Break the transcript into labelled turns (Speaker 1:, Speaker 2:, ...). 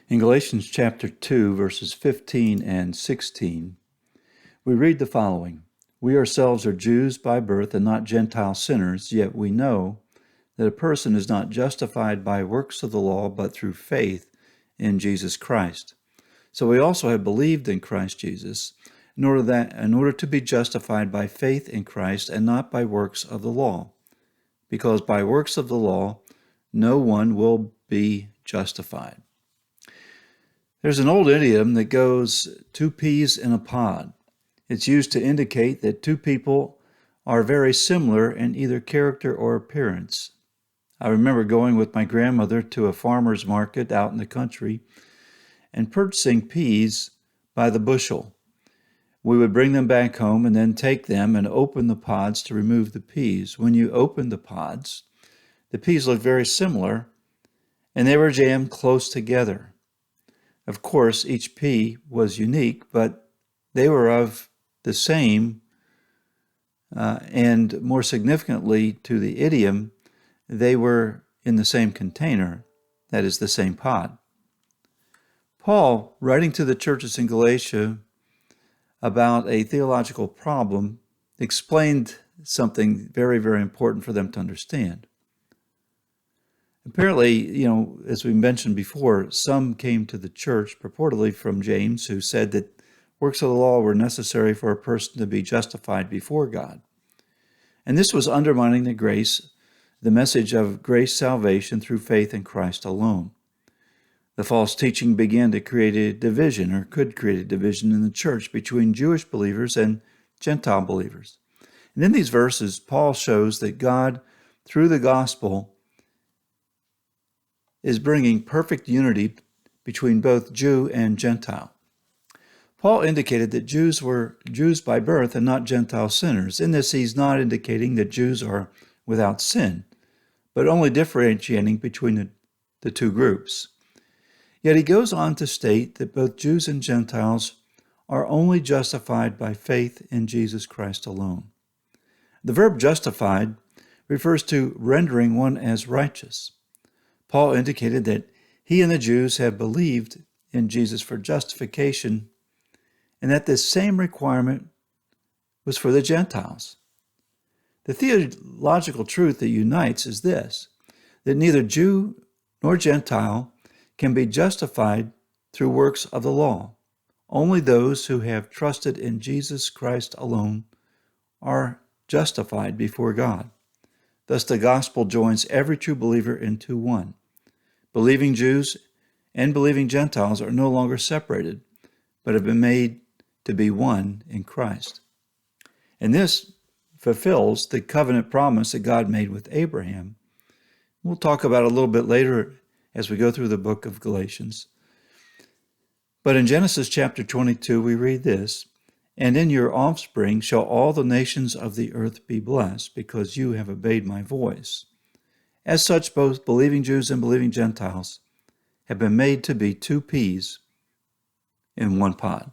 Speaker 1: In Galatians chapter 2, verses 15 and 16, we read the following: "We ourselves are Jews by birth and not Gentile sinners, yet we know that a person is not justified by works of the law, but through faith in Jesus Christ. So we also have believed in Christ Jesus, in order to be justified by faith in Christ and not by works of the law, because by works of the law no one will be justified." There's an old idiom that goes, "two peas in a pod." It's used to indicate that two people are very similar in either character or appearance. I remember going with my grandmother to a farmer's market out in the country and purchasing peas by the bushel. We would bring them back home and then take them and open the pods to remove the peas. When you opened the pods, the peas looked very similar and they were jammed close together. Of course, each pea was unique, but they were of the same, and more significantly to the idiom, they were in the same container, that is, the same pod. Paul, writing to the churches in Galatia about a theological problem, explained something very, very important for them to understand. Apparently, as we mentioned before, some came to the church, purportedly from James, who said that works of the law were necessary for a person to be justified before God. And this was undermining the message of grace salvation through faith in Christ alone. The false teaching began to create a division, or could create a division in the church between Jewish believers and Gentile believers. And in these verses, Paul shows that God, through the gospel, is bringing perfect unity between both Jew and Gentile. Paul indicated that Jews were Jews by birth and not Gentile sinners. In this, he's not indicating that Jews are without sin, but only differentiating between the two groups. Yet he goes on to state that both Jews and Gentiles are only justified by faith in Jesus Christ alone. The verb justified refers to rendering one as righteous. Paul indicated that he and the Jews have believed in Jesus for justification, and that this same requirement was for the Gentiles. The theological truth that unites is this: that neither Jew nor Gentile can be justified through works of the law. Only those who have trusted in Jesus Christ alone are justified before God. Thus, the gospel joins every true believer into one. Believing Jews and believing Gentiles are no longer separated, but have been made to be one in Christ. And this fulfills the covenant promise that God made with Abraham. We'll talk about it a little bit later as we go through the book of Galatians. But in Genesis chapter 22, we read this: "And in your offspring shall all the nations of the earth be blessed, because you have obeyed my voice." As such, both believing Jews and believing Gentiles have been made to be two peas in one pod.